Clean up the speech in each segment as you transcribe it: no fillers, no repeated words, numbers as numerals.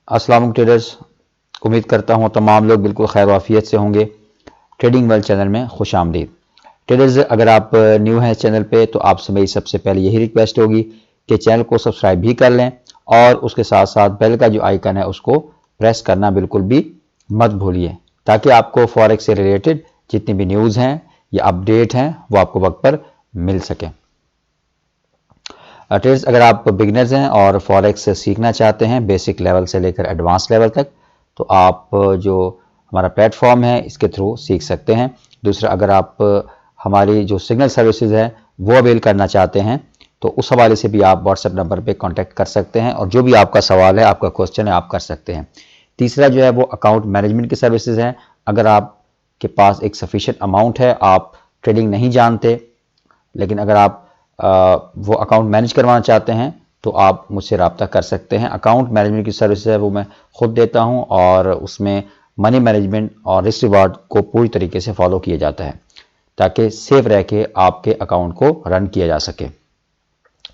अस्सलाम वालेकुम ट्रेडर्स, उम्मीद करता हूँ तमाम लोग बिल्कुल खैर वाफियत से होंगे। ट्रेडिंग वर्ल्ड चैनल में खुश आमदीद। ट्रेडर्स, अगर आप न्यू हैं इस चैनल पे तो आपसे मेरी सबसे पहले यही रिक्वेस्ट होगी कि चैनल को सब्सक्राइब भी कर लें और उसके साथ साथ बेल का जो आइकन है उसको प्रेस करना बिल्कुल भी मत भूलिए, ताकि आपको फॉरेक्स से रिलेटेड जितनी भी न्यूज़ हैं या अपडेट हैं वो आपको वक्त पर मिल सकें। ट्रेडर्स, अगर आप बिगिनर्स हैं और फॉरेक्स सीखना चाहते हैं बेसिक लेवल से लेकर एडवांस लेवल तक, तो आप जो हमारा प्लेटफॉर्म है इसके थ्रू सीख सकते हैं। दूसरा, अगर आप हमारी जो सिग्नल सर्विसेज है वो अवेल करना चाहते हैं तो उस हवाले से भी आप व्हाट्सएप नंबर पे कांटेक्ट कर सकते हैं और जो भी आपका सवाल है, आपका क्वेश्चन है, आप कर सकते हैं। तीसरा जो है वो अकाउंट मैनेजमेंट की सर्विसेज हैं। अगर आपके पास एक सफिशिएंट अमाउंट है, आप ट्रेडिंग नहीं जानते, लेकिन अगर आप वो अकाउंट मैनेज करवाना चाहते हैं तो आप मुझसे रब्ता कर सकते हैं। अकाउंट मैनेजमेंट की सर्विस है वो मैं खुद देता हूं और उसमें मनी मैनेजमेंट और रिस्क रिवार्ड को पूरी तरीके से फॉलो किया जाता है ताकि सेफ रह के आपके अकाउंट को रन किया जा सके।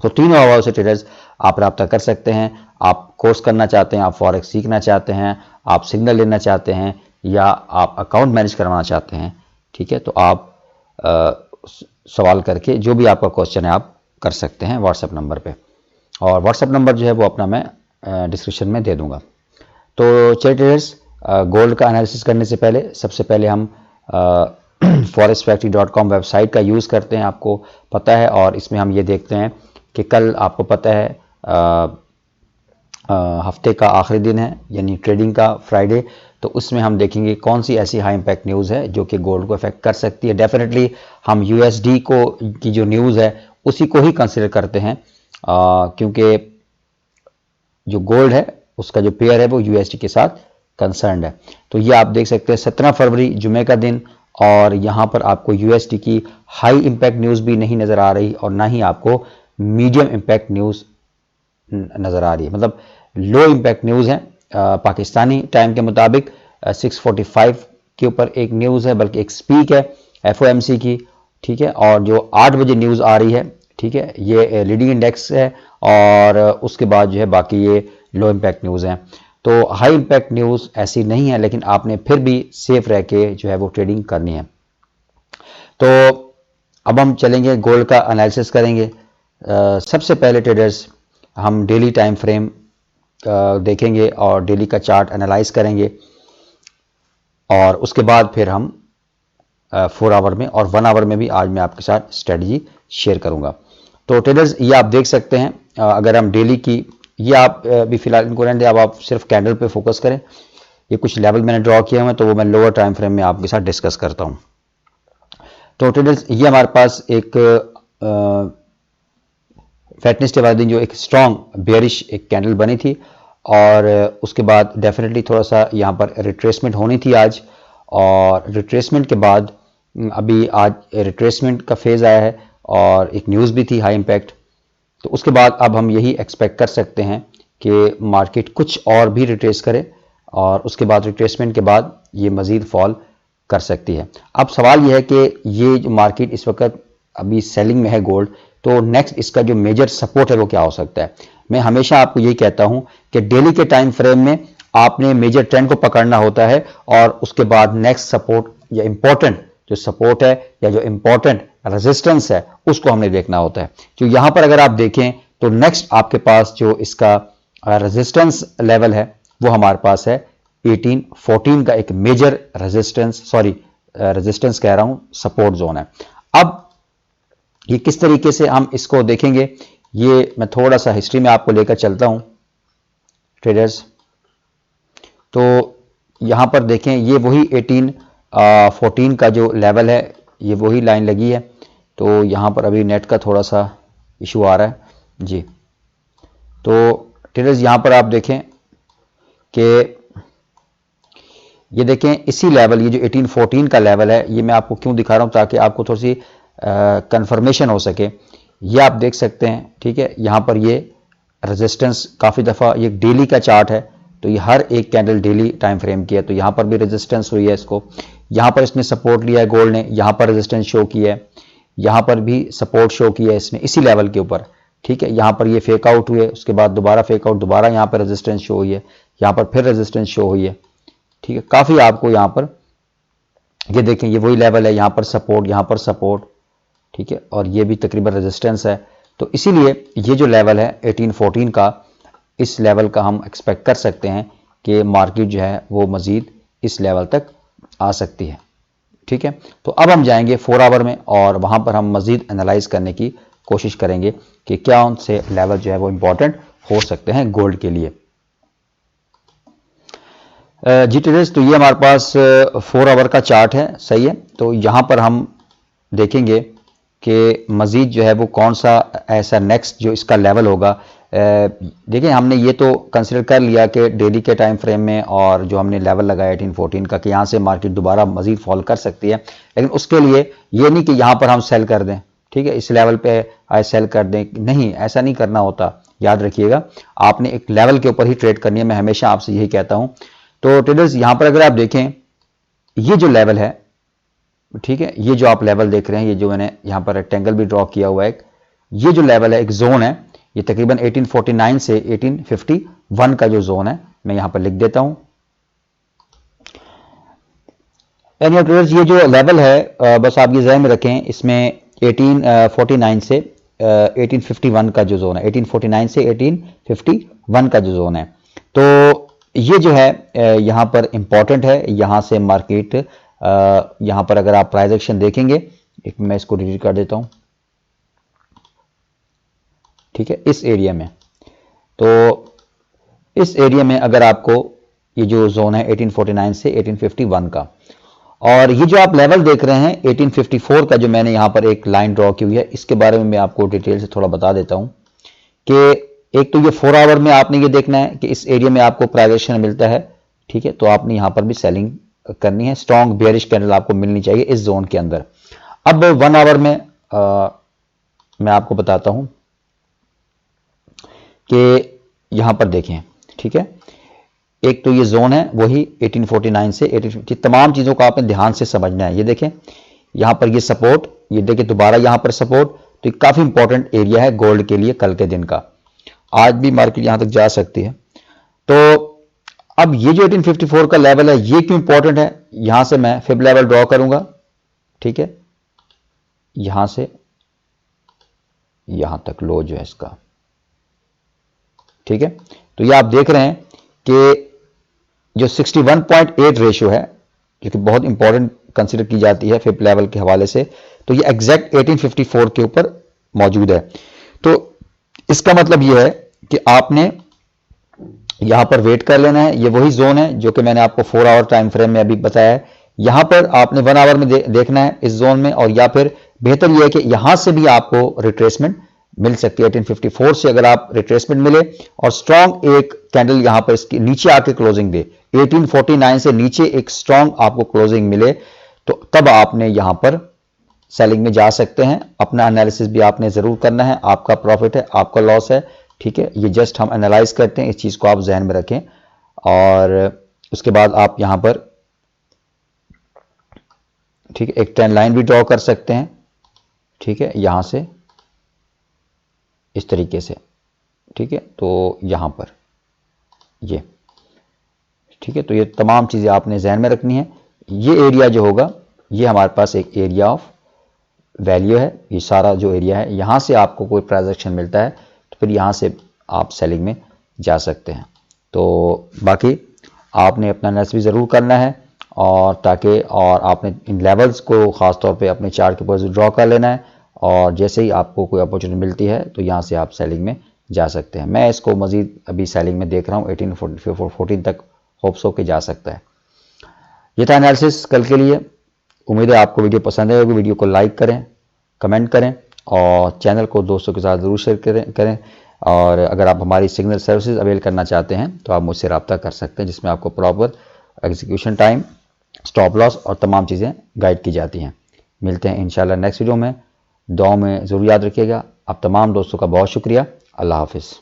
तो तीनों हवालों से ट्रेडर्स आप रब्ता कर सकते हैं। आप कोर्स करना चाहते हैं, आप फॉरेक्स सीखना चाहते हैं, आप सिग्नल लेना चाहते हैं या आप अकाउंट मैनेज करवाना चाहते हैं, ठीक है, तो आप सवाल करके जो भी आपका क्वेश्चन है आप कर सकते हैं व्हाट्सएप नंबर पे, और व्हाट्सएप नंबर जो है वो अपना मैं डिस्क्रिप्शन में दे दूंगा। तो चलिए ट्रेडर्स, गोल्ड का एनालिसिस करने से पहले सबसे पहले हम forexfactory.com वेबसाइट का यूज़ करते हैं, आपको पता है, और इसमें हम ये देखते हैं कि कल आपको पता है हफ्ते का आखिरी दिन है यानी ट्रेडिंग का फ्राइडे, तो उसमें हम देखेंगे कौन सी ऐसी हाई इम्पैक्ट न्यूज़ है जो कि गोल्ड को अफेक्ट कर सकती है। डेफिनेटली हम यूएसडी को की जो न्यूज़ है उसी को ही कंसिडर करते हैं, क्योंकि जो गोल्ड है उसका जो पेयर है वो यूएसडी के साथ कंसर्न्ड है। तो ये आप देख सकते हैं 17 फरवरी जुमे का दिन, और यहाँ पर आपको यूएसडी की हाई इम्पैक्ट न्यूज़ भी नहीं नज़र आ रही और ना ही आपको मीडियम इम्पैक्ट न्यूज़ नज़र आ रही है, मतलब लो इम्पैक्ट न्यूज़ है। पाकिस्तानी टाइम के मुताबिक 6:45 के ऊपर एक न्यूज़ है, बल्कि एक स्पीक है एफओएमसी की, ठीक है, और जो 8 बजे न्यूज़ आ रही है, ठीक है, ये लीडिंग इंडेक्स है, और उसके बाद जो है बाकी ये लो इम्पैक्ट न्यूज़ हैं। तो हाई इम्पैक्ट न्यूज़ ऐसी नहीं है, लेकिन आपने फिर भी सेफ रह के जो है वो ट्रेडिंग करनी है। तो अब हम चलेंगे गोल्ड का एनालिसिस करेंगे। सबसे पहले ट्रेडर्स हम डेली टाइम फ्रेम देखेंगे और डेली का चार्ट एनालाइज करेंगे, और उसके बाद फिर हम 4 आवर में और 1 आवर में भी आज मैं आपके साथ स्ट्रेटजी शेयर करूंगा। तो ट्रेडर्स, ये आप देख सकते हैं, अगर हम डेली की, ये आप भी फिलहाल इनको रहने दें, अब आप सिर्फ कैंडल पे फोकस करें। ये कुछ लेवल मैंने ड्रॉ किए हुए हैं तो वो मैं लोअर टाइम फ्रेम में आपके साथ डिस्कस करता हूं। तो ट्रेडर्स, ये हमारे पास एक वेडनेसडे वाले दिन जो एक स्ट्रॉन्ग बेयरिश एक कैंडल बनी थी, और उसके बाद डेफिनेटली थोड़ा सा यहाँ पर रिट्रेसमेंट होनी थी आज, और रिट्रेसमेंट के बाद अभी आज रिट्रेसमेंट का फेज़ आया है और एक न्यूज़ भी थी हाई इम्पैक्ट। तो उसके बाद अब हम यही एक्सपेक्ट कर सकते हैं कि मार्केट कुछ और भी रिट्रेस करे, और उसके बाद रिट्रेसमेंट के बाद ये मज़ीद फॉल कर सकती है। अब सवाल यह है कि ये जो मार्केट इस वक्त अभी सेलिंग में है गोल्ड, तो नेक्स्ट इसका जो मेजर सपोर्ट है वो क्या हो सकता है। मैं हमेशा आपको यही कहता हूं कि डेली के टाइम फ्रेम में आपने मेजर ट्रेंड को पकड़ना होता है, और उसके बाद नेक्स्ट सपोर्ट या इंपॉर्टेंट जो सपोर्ट है या जो इंपॉर्टेंट रेजिस्टेंस है उसको हमने देखना होता है। तो यहां पर अगर आप देखें तो नेक्स्ट आपके पास जो इसका रेजिस्टेंस लेवल है वो हमारे पास है 1814 का एक मेजर रेजिस्टेंस कह रहा हूं, सपोर्ट जोन है। अब ये किस तरीके से हम इसको देखेंगे, ये मैं थोड़ा सा हिस्ट्री में आपको लेकर चलता हूं ट्रेडर्स। तो यहां पर देखें, ये वही 1814 का जो लेवल है, ये वही लाइन लगी है। तो यहां पर अभी नेट का थोड़ा सा इशू आ रहा है जी। तो ट्रेडर्स, यहां पर आप देखें कि ये देखें इसी लेवल, ये जो 1814 का लेवल है, ये मैं आपको क्यों दिखा रहा हूं ताकि आपको थोड़ी सी कंफर्मेशन हो सके। ये आप देख सकते हैं, ठीक है, यहां पर ये रेजिस्टेंस काफ़ी दफ़ा, ये डेली का चार्ट है तो ये हर एक कैंडल डेली टाइम फ्रेम की है, तो यहां पर भी रेजिस्टेंस हुई है इसको, यहां पर इसने सपोर्ट लिया है गोल्ड ने, यहां पर रेजिस्टेंस शो किया है, यहां पर भी सपोर्ट शो किया है इसने इसी लेवल के ऊपर, ठीक है। यहां पर ये फेक आउट हुए, उसके बाद दोबारा फेक आउट, दोबारा यहां पर रेजिस्टेंस शो हुई है, यहाँ पर फिर रेजिस्टेंस शो हुई है, ठीक है। काफ़ी आपको यहाँ पर ये देखें, ये वही लेवल है, यहाँ पर सपोर्ट, यहाँ पर सपोर्ट, ठीक है, और ये भी तकरीबन रेजिस्टेंस है। तो इसीलिए ये जो लेवल है 1814 का, इस लेवल का हम एक्सपेक्ट कर सकते हैं कि मार्केट जो है वो मज़ीद इस लेवल तक आ सकती है, ठीक है। तो अब हम जाएंगे 4 आवर में और वहाँ पर हम मज़ीद एनालाइज करने की कोशिश करेंगे कि क्या उनसे लेवल जो है वो इम्पॉर्टेंट हो सकते हैं गोल्ड के लिए। जी ट्रेडर्स, तो ये हमारे पास 4 आवर का चार्ट है, सही है। तो यहाँ पर हम देखेंगे कि मज़ीद जो है वो कौन सा ऐसा नेक्स्ट जो इसका लेवल होगा। देखिए, हमने ये तो कंसिडर कर लिया कि डेली के टाइम फ्रेम में और जो हमने लेवल लगाया 1814 का कि यहाँ से मार्केट दोबारा मज़ीद फॉल कर सकती है, लेकिन उसके लिए ये नहीं कि यहाँ पर हम सेल कर दें, ठीक है, इस लेवल पे आए सेल कर दें, नहीं, ऐसा नहीं करना होता। याद रखिएगा, आपने एक लेवल के ऊपर ही ट्रेड करनी है, मैं हमेशा आपसे यही कहता हूँ। तो ट्रेडर्स, यहाँ पर अगर आप देखें, ये जो लेवल है, ठीक है, ये जो आप लेवल देख रहे हैं, ये जो मैंने यहाँ पर रेक्टेंगल भी ड्रॉ किया हुआ है, ये जो लेवल है एक जोन है, ये तकरीबन 1849 से 1851 का जो जोन है, मैं यहाँ पर लिख देता हूँ। ट्रेडर्स, ये जो लेवल है बस आप ये ज़हन में रखें, इसमें 1849 से 1851 का जो जोन है, 1849 से 1851 का जो जोन है, तो ये जो है यहाँ पर इंपॉर्टेंट है। यहाँ से मार्केट, यहाँ पर अगर आप प्राइस एक्शन देखेंगे, एक मैं इसको डिलीट कर देता हूँ, ठीक है, इस एरिया में, तो इस एरिया में अगर आपको ये जो जोन है 1849 से 1851 का, और ये जो आप लेवल देख रहे हैं 1854 का, जो मैंने यहाँ पर एक लाइन ड्रॉ की हुई है, इसके बारे में मैं आपको डिटेल से थोड़ा बता देता हूँ कि एक तो ये 4 आवर में आपने ये देखना है कि इस एरिया में आपको प्राइस एक्शन मिलता है, ठीक है, तो आपने यहाँ पर भी सेलिंग करनी है, स्ट्रॉन्ग बेयरिश कैंडल आपको मिलनी चाहिए इस जोन के अंदर। अब 1 आवर में मैं आपको बताता हूँ कि यहाँ पर देखें, ठीक है, एक तो ये जोन है वही 1849 से 1850, तमाम चीज़ों को आपने ध्यान से समझना है। ये देखें, यहाँ पर ये सपोर्ट, ये देखें दोबारा यहाँ पर सपोर्ट, तो ये काफ़ी इंपॉर्टेंट एरिया है गोल्ड के लिए कल के दिन का। आज भी मार्केट यहाँ तक जा सकती है। तो अब ये जो 1854 का लेवल है, ये क्यों इंपॉर्टेंट है, यहाँ से मैं फिब लेवल ड्रॉ करूँगा, ठीक है, यहाँ से यहाँ तक लो जो है इसका, ठीक है। तो ये आप देख रहे हैं कि जो 61.8 रेशियो है, जो कि बहुत इंपॉर्टेंट कंसिडर की जाती है फिब लेवल के हवाले से, तो ये एग्जैक्ट 1854 के ऊपर मौजूद है। तो इसका मतलब ये है कि आपने यहां पर वेट कर लेना है। ये वही जोन है जो कि मैंने आपको 4 आवर टाइम फ्रेम में अभी बताया है। यहां पर आपने 1 आवर में देखना है इस जोन में, और या फिर बेहतर यह है कि यहां से भी आपको रिट्रेसमेंट मिल सकती है। 1854 से अगर आप रिट्रेसमेंट मिले और स्ट्रॉन्ग एक कैंडल यहां पर इसके नीचे आके क्लोजिंग दे, 1849 से नीचे एक स्ट्रॉन्ग आपको क्लोजिंग मिले, तो तब आपने यहां पर सेलिंग में जा सकते हैं। अपना एनालिसिस भी आपने जरूर करना है, आपका प्रॉफिट है, आपका लॉस है, ठीक है, ये जस्ट हम एनालाइज करते हैं, इस चीज को आप जहन में रखें। और उसके बाद आप यहां पर, ठीक है, एक ट्रेंड लाइन भी ड्रॉ कर सकते हैं, ठीक है, यहां से इस तरीके से, ठीक है, तो यहां पर ये, ठीक है, तो ये तमाम चीजें आपने जहन में रखनी है। ये एरिया जो होगा, ये हमारे पास एक एरिया ऑफ वैल्यू है। ये सारा जो एरिया है, यहां से आपको कोई प्राइस एक्शन मिलता है तो फिर यहां से आप सेलिंग में जा सकते हैं। तो बाकी आपने अपना एनालिसिस भी ज़रूर करना है, और ताकि और आपने इन लेवल्स को ख़ास तौर पे अपने चार्ट के ऊपर ड्रॉ कर लेना है, और जैसे ही आपको कोई अपॉर्चुनिटी मिलती है तो यहाँ से आप सेलिंग में जा सकते हैं। मैं इसको मज़ीद अभी सेलिंग में देख रहा हूँ, 1814 तक होप्स हो के जा सकता है। ये था एनालिसिस कल के लिए। उम्मीद है आपको वीडियो पसंद आएगी। वीडियो को लाइक करें, कमेंट करें, और चैनल को दोस्तों के साथ ज़रूर शेयर करें। और अगर आप हमारी सिग्नल सर्विसेज अवेल करना चाहते हैं तो आप मुझसे रब्ता कर सकते हैं, जिसमें आपको proper execution time, stop loss और तमाम चीज़ें गाइड की जाती हैं। मिलते हैं इंशाल्लाह नेक्स्ट वीडियो में। दुआओं में ज़रूर याद रखिएगा। आप तमाम दोस्तों का बहुत शुक्रिया। अल्लाह हाफिज़।